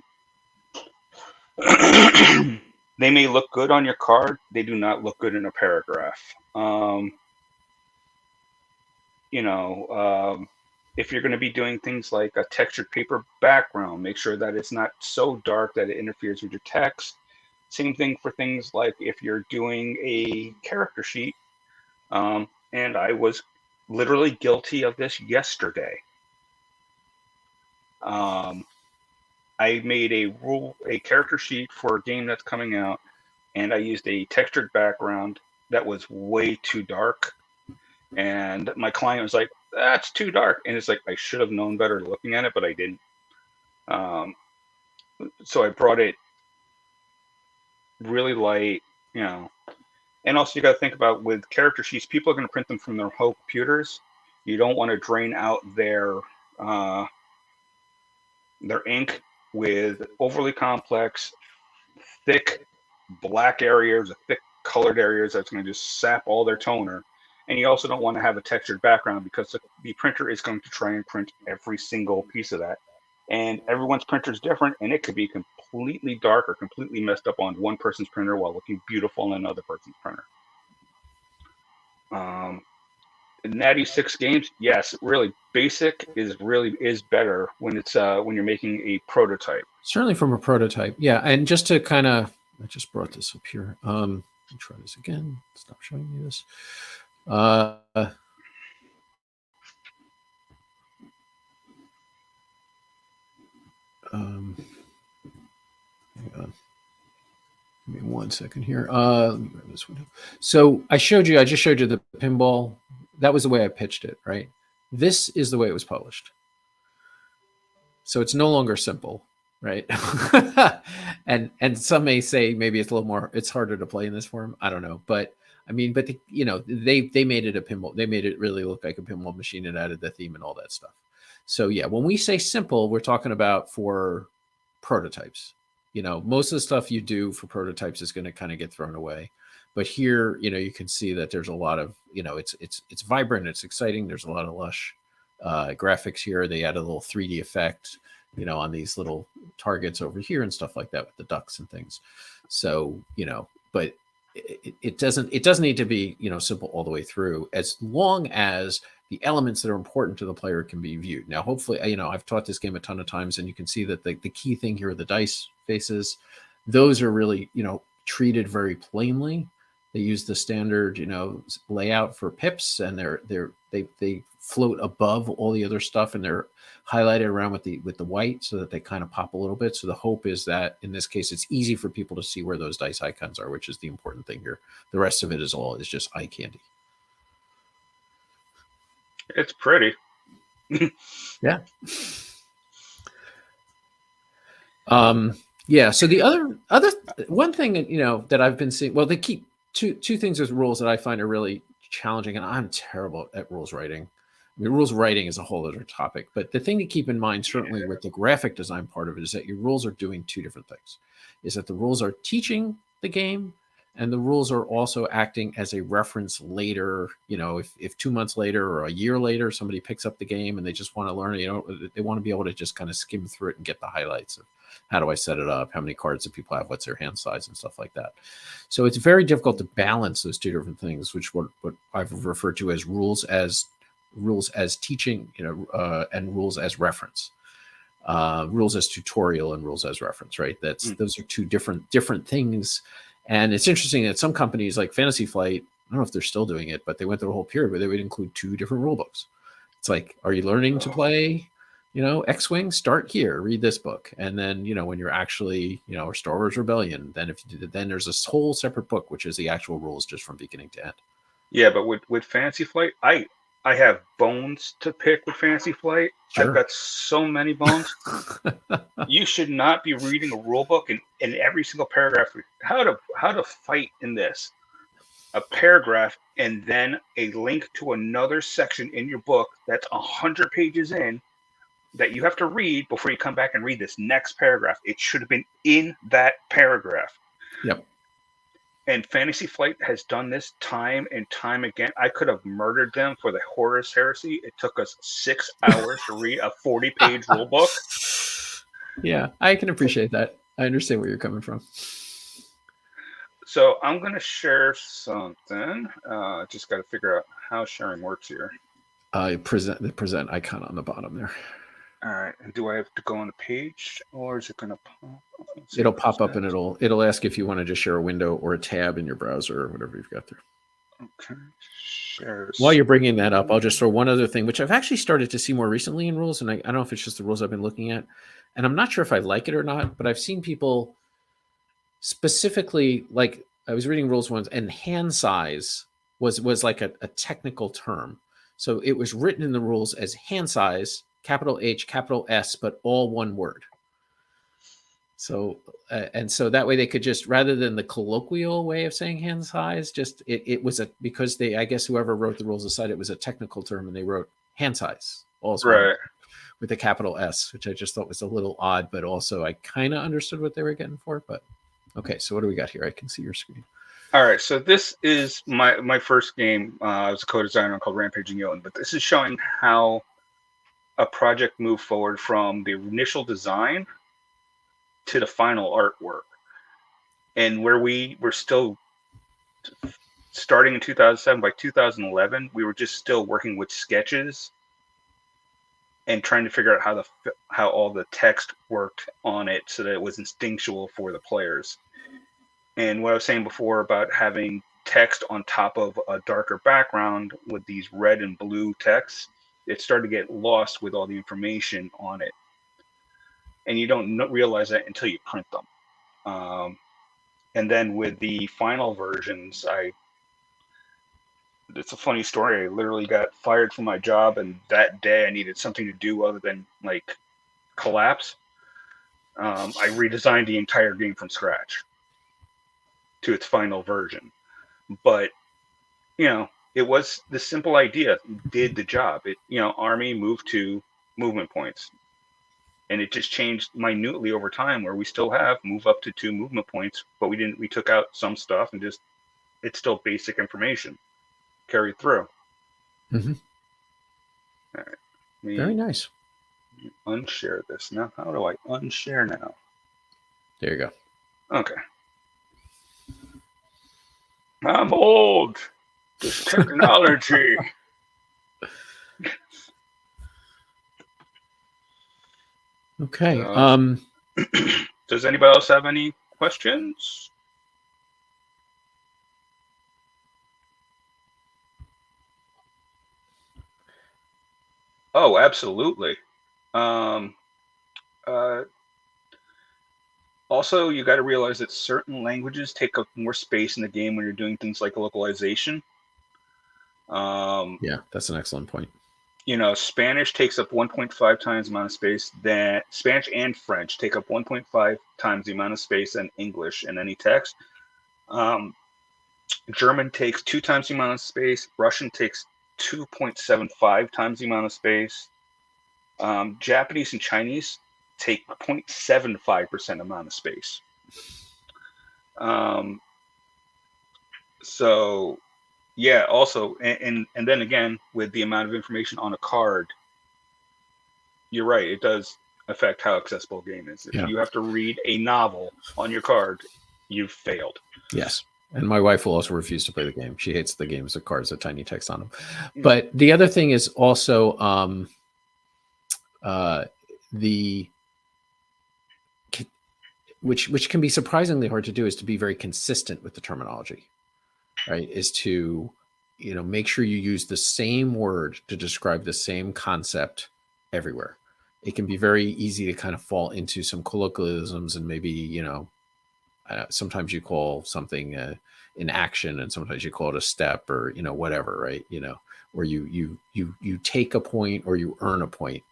They may look good on your card. They do not look good in a paragraph. If you're going to be doing things like a textured paper background, make sure that it's not so dark that it interferes with your text. Same thing for things like if you're doing a character sheet. And I was literally guilty of this yesterday. I made a character sheet for a game that's coming out, and I used a textured background that was way too dark. And my client was like, "That's too dark." And it's like, I should have known better looking at it, but I didn't. So I brought it really light, And also you got to think about with character sheets, people are going to print them from their whole computers. You don't want to drain out their ink with overly complex, thick black areas, or thick colored areas that's going to just sap all their toner. And you also don't want to have a textured background because the printer is going to try and print every single piece of that. And everyone's printer is different, and it could be completely dark or completely messed up on one person's printer while looking beautiful on another person's printer. Natty 6 games, yes, really basic is better when it's when you're making a prototype. Certainly from a prototype, yeah. And just to kind of, I just brought this up here. Let me try this again. Stop showing me this. Hang on. Give me 1 second here. Let me grab this window. So I just showed you the pinball. That was the way I pitched it, right? This is the way it was published. So it's no longer simple, right? and some may say maybe it's a little more, it's harder to play in this form. I don't know, but I mean, but they made it a pinball. They made it really look like a pinball machine and added the theme and all that stuff. So yeah, when we say simple, we're talking about for prototypes. Most of the stuff you do for prototypes is going to kind of get thrown away. But here, you can see that there's a lot of, it's vibrant, it's exciting. There's a lot of lush graphics here. They add a little 3D effect, on these little targets over here and stuff like that with the ducks and things. So, but it doesn't need to be, simple all the way through, as long as the elements that are important to the player can be viewed. Now, hopefully, I've taught this game a ton of times, and you can see that the key thing here are the dice faces. Those are really, treated very plainly. They use the standard, layout for pips, and they float above all the other stuff, and they're highlighted around with the white so that they kind of pop a little bit. So the hope is that in this case, it's easy for people to see where those dice icons are, which is the important thing here. The rest of it is just eye candy. It's pretty. Yeah. Yeah. So the other one thing that I've been seeing, well, they keep two things with rules that I find are really challenging, and I'm terrible at rules writing. I mean, rules writing is a whole other topic, but the thing to keep in mind, certainly with the graphic design part of it, is that your rules are doing two different things. Is that the rules are teaching the game, and the rules are also acting as a reference later. If 2 months later or a year later somebody picks up the game and they just want to learn, they want to be able to just kind of skim through it and get the highlights of how do I set it up, how many cards do people have, what's their hand size, and stuff like that. So it's very difficult to balance those two different things, which what I've referred to as rules as teaching, and rules as reference. Rules as tutorial and rules as reference, right? Those are two different things. And it's interesting that some companies like Fantasy Flight, I don't know if they're still doing it, but they went through a whole period where they would include two different rule books. It's like, are you learning to play, X-Wing? Start here, read this book. And then, when you're actually, or Star Wars Rebellion, then then there's this whole separate book, which is the actual rules just from beginning to end. Yeah, but with Fantasy Flight, I have bones to pick with Fantasy Flight. Sure. I've got so many bones. You should not be reading a rule book in every single paragraph. How to fight in this. A paragraph and then a link to another section in your book that's 100 pages in that you have to read before you come back and read this next paragraph. It should have been in that paragraph. Yep. And Fantasy Flight has done this time and time again. I could have murdered them for the Horus Heresy. It took us 6 hours to read a 40-page rule book. Yeah, I can appreciate that. I understand where you're coming from. So I'm going to share something. Just got to figure out how sharing works here. The present icon on the bottom there. All right. And do I have to go on the page, or is it going to pop? It'll pop up and it'll ask if you want to just share a window or a tab in your browser or whatever you've got there. Okay. Share. While you're bringing that up, I'll just throw one other thing, which I've actually started to see more recently in rules, and I don't know if it's just the rules I've been looking at, and I'm not sure if I like it or not, but I've seen people specifically, like I was reading rules once, and hand size was like a technical term. So it was written in the rules as hand size, capital H, capital S, but all one word. So, and so that way they could just, rather than the colloquial way of saying hand size, just, it was because I guess whoever wrote the rules decided it was a technical term, and they wrote hand size, also right, with a capital S, which I just thought was a little odd, but also I kind of understood what they were getting for. But okay, so what do we got here? I can see your screen. All right, so this is my first game. I was a co-designer called Rampaging Young, but this is showing how a project moved forward from the initial design to the final artwork, and where we were still starting in 2007. By 2011, we were just still working with sketches and trying to figure out how all the text worked on it so that it was instinctual for the players. And what I was saying before about having text on top of a darker background with these red and blue texts, it started to get lost with all the information on it. And you don't realize that until you print them. And then with the final versions, it's a funny story. I literally got fired from my job, and that day I needed something to do other than like collapse. I redesigned the entire game from scratch to its final version. But you know, it was the simple idea did the job. It army moved to movement points, and it just changed minutely over time. Where we still have move up to 2 movement points, but we didn't. We took out some stuff and just it's still basic information carried through. Mm-hmm. All right, Very me nice. unshare this now. How do I unshare now? There you go. Okay. I'm old. This technology. Okay. Does anybody else have any questions? Oh, absolutely. Um, uh, Also, you got to realize that certain languages take up more space in the game when you're doing things like localization. Um, Yeah, that's an excellent point. Spanish takes up 1.5 times the amount of space that Spanish and French take up 1.5 times the amount of space than English in any text. Um, German takes 2 times the amount of space. Russian takes 2.75 times the amount of space. Japanese and Chinese take 0.75% amount of space. Um, so yeah, also, and then again, with the amount of information on a card, you're right. It does affect how accessible a game is. If Yeah. you have to read a novel on your card, you've failed. Yes. And my wife will also refuse to play the game. She hates the games with cards with tiny text on them. But the other thing is also the which can be surprisingly hard to do is to be very consistent with the terminology, right? Is to make sure you use the same word to describe the same concept everywhere. It can be very easy to kind of fall into some colloquialisms and maybe sometimes you call something an action and sometimes you call it a step or whatever, right? Or you take a point or you earn a point.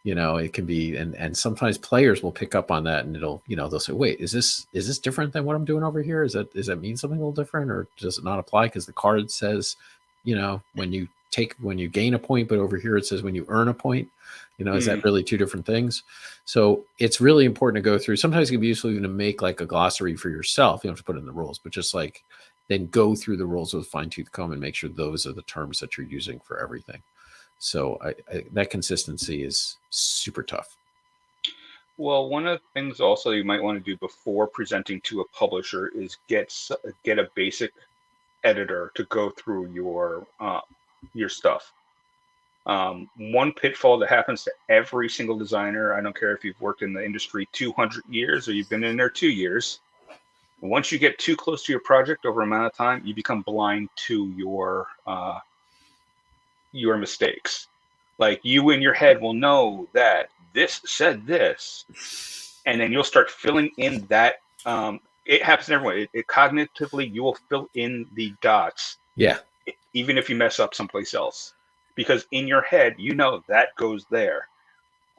It can be, and sometimes players will pick up on that and they'll say, wait, is this different than what I'm doing over here? Does that mean something a little different, or does it not apply because the card says when you gain a point, but over here it says when you earn a point? Is that really two different things? So it's really important to go through. Sometimes it can be useful even to make like a glossary for yourself. You don't have to put it in the rules, but just like then go through the rules with a fine-tooth comb and make sure those are the terms that you're using for everything. So that consistency is super tough. Well, one of the things also you might want to do before presenting to a publisher is get a basic editor to go through your stuff. One pitfall that happens to every single designer, I don't care if you've worked in the industry 200 years or you've been in there 2 years, once you get too close to your project over an amount of time, you become blind to your mistakes. Like you in your head will know that this said this, and then you'll start filling in that. It happens to everyone. It cognitively, you will fill in the dots. Yeah. Even if you mess up someplace else, because in your head, that goes there.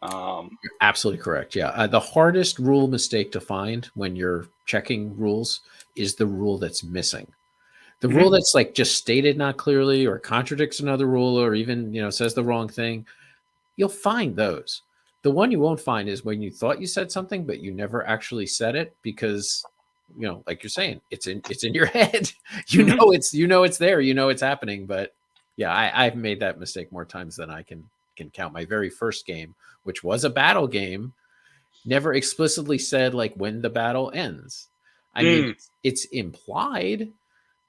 You're absolutely correct. Yeah. The hardest rule mistake to find when you're checking rules is the rule that's missing. The rule that's like just stated not clearly or contradicts another rule or even, says the wrong thing. You'll find those. The one you won't find is when you thought you said something, but you never actually said it because, like you're saying, it's in your head. It's there, it's happening. But yeah, I've made that mistake more times than I can count. My very first game, which was a battle game, never explicitly said like when the battle ends. I mean, it's implied,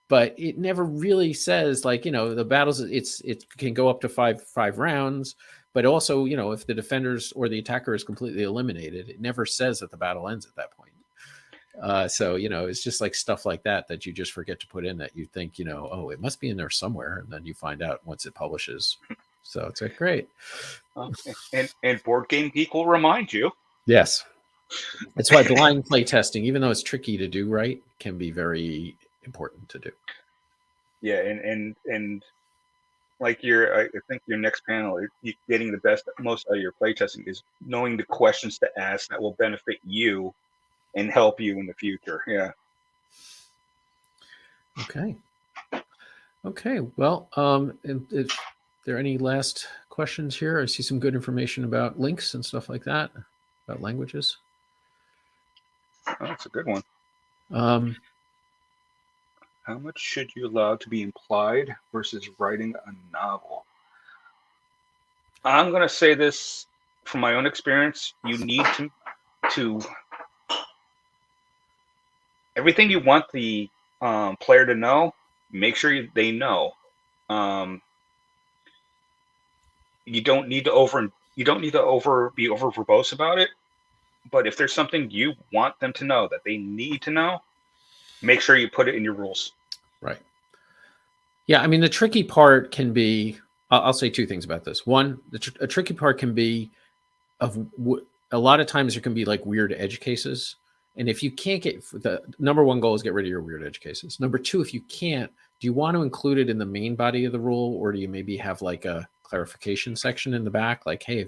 but it never really says like the battles. It can go up to five rounds. But also, if the defenders or the attacker is completely eliminated, it never says that the battle ends at that point. So, it's just like stuff like that you just forget to put in that you think, oh, it must be in there somewhere. And then you find out once it publishes. So it's like, great. And Board Game Geek will remind you. Yes. That's why blind play testing, even though it's tricky to do right, can be very important to do. Yeah, and like I think your next panel, you getting the best, most out of your playtesting is knowing the questions to ask that will benefit you and help you in the future. Yeah. Okay. Okay. Well, if there are any last questions here, I see some good information about links and stuff like that, about languages. Oh, that's a good one. Um, How much should you allow to be implied versus writing a novel? I'm going to say this from my own experience. You need to everything you want the player to know, make sure they know. Um, you don't need to be over verbose about it. But if there's something you want them to know that they need to know, make sure you put it in your rules. right. Yeah. I mean, the tricky part can be, I'll say two things about this. One, a tricky part can be a lot of times there can be like weird edge cases. And if you can't get the number one goal is get rid of your weird edge cases. Number two, if you can't, do you want to include it in the main body of the rule, or do you maybe have like a clarification section in the back? Like, hey,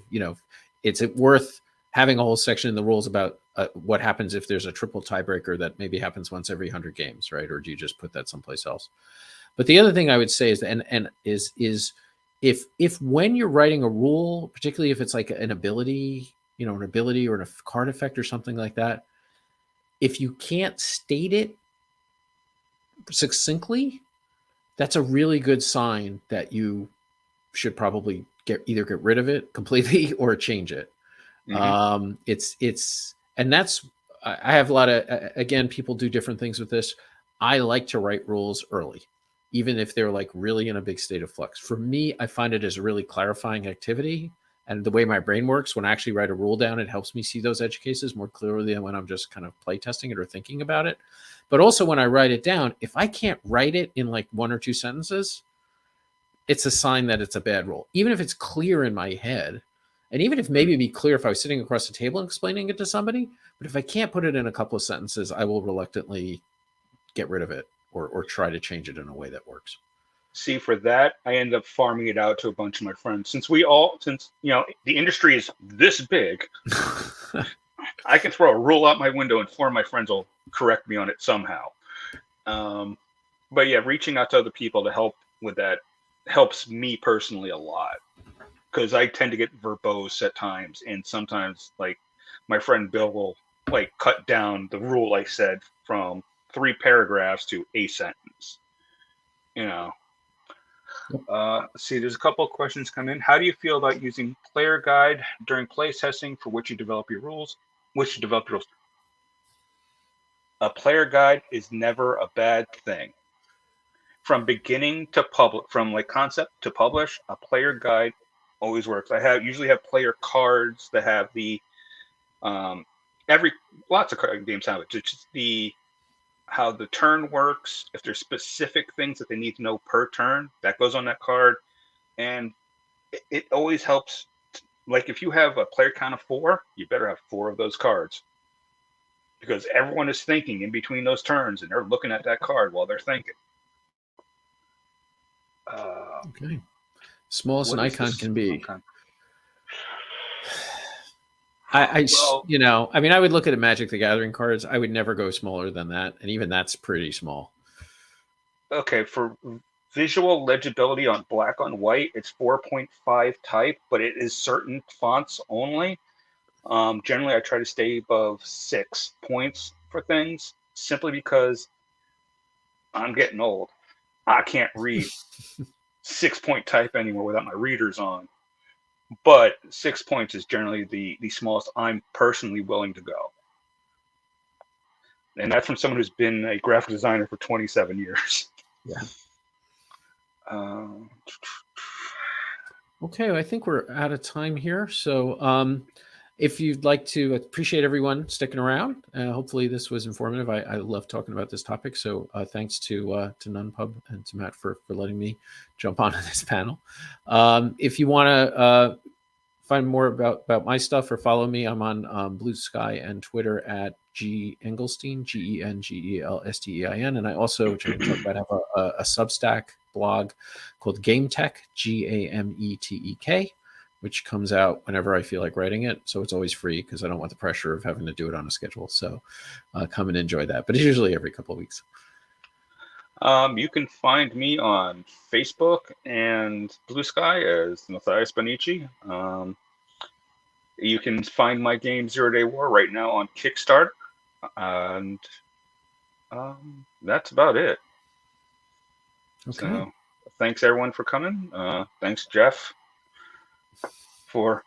it's worth having a whole section in the rules about what happens if there's a triple tiebreaker that maybe happens once every 100 games, right? Or do you just put that someplace else? But the other thing I would say is that, and is if when you're writing a rule, particularly if it's like an ability, an ability or a card effect or something like that, if you can't state it succinctly, that's a really good sign that you should probably either get rid of it completely or change it. Mm-hmm. And that's, I have a lot of, again, people do different things with this. I like to write rules early, even if they're like really in a big state of flux. For me, I find it as a really clarifying activity. And the way my brain works, when I actually write a rule down, it helps me see those edge cases more clearly than when I'm just kind of play testing it or thinking about it. But also when I write it down, if I can't write it in like one or two sentences, it's a sign that it's a bad rule. Even if it's clear in my head, and even if maybe it'd be clear if I was sitting across the table and explaining it to somebody, but if I can't put it in a couple of sentences, I will reluctantly get rid of it or try to change it in a way that works. See, for that, I end up farming it out to a bunch of my friends. Since the industry is this big, I can throw a rule out my window and four of my friends will correct me on it somehow. But yeah, reaching out to other people to help with that helps me personally a lot, because I tend to get verbose at times, and sometimes like my friend Bill will like cut down the rule I said from 3 paragraphs to a sentence. You know. Let's see, there's a couple of questions come in. How do you feel about using player guide during play testing for which you develop your rules? Which you develop your rules? A player guide is never a bad thing. From beginning to public, from like concept to publish, a player guide always works. I usually have player cards that have the every lots of games have it. Just the how the turn works. If there's specific things that they need to know per turn, that goes on that card, and it always helps. Like if you have a player count of 4, you better have 4 of those cards, because everyone is thinking in between those turns, and they're looking at that card while they're thinking. Okay. Small as an icon can be. Okay. I mean, I would look at a Magic the Gathering cards. I would never go smaller than that, and even that's pretty small. Okay, for visual legibility on black on white, it's 4.5 type, but it is certain fonts only. Generally, I try to stay above 6 points for things, simply because I'm getting old. I can't read 6-point type anymore without my readers on. But 6 points is generally the smallest I'm personally willing to go. And that's from someone who's been a graphic designer for 27 years. Yeah. Um, Okay, I think we're out of time here. So if you'd like to, appreciate everyone sticking around. Hopefully this was informative. I love talking about this topic. So thanks to NunPub and to Matt for letting me jump onto this panel. If you want to find more about my stuff or follow me, I'm on Blue Sky and Twitter at G Engelstein, Gengelstein, and I also, which I can talk about, have a Substack blog called Game Tech, Gametek, which comes out whenever I feel like writing it. So it's always free because I don't want the pressure of having to do it on a schedule. So come and enjoy that. But it's usually every couple of weeks. You can find me on Facebook and Blue Sky as Matthias Bonici. You can find my game Zero Day War right now on Kickstarter, and that's about it. Okay. So, thanks everyone for coming. Thanks, Jeff, for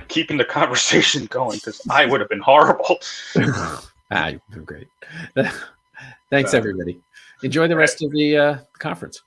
keeping the conversation going, because I would have been horrible. You've been great. Thanks, everybody. Enjoy the rest of the conference.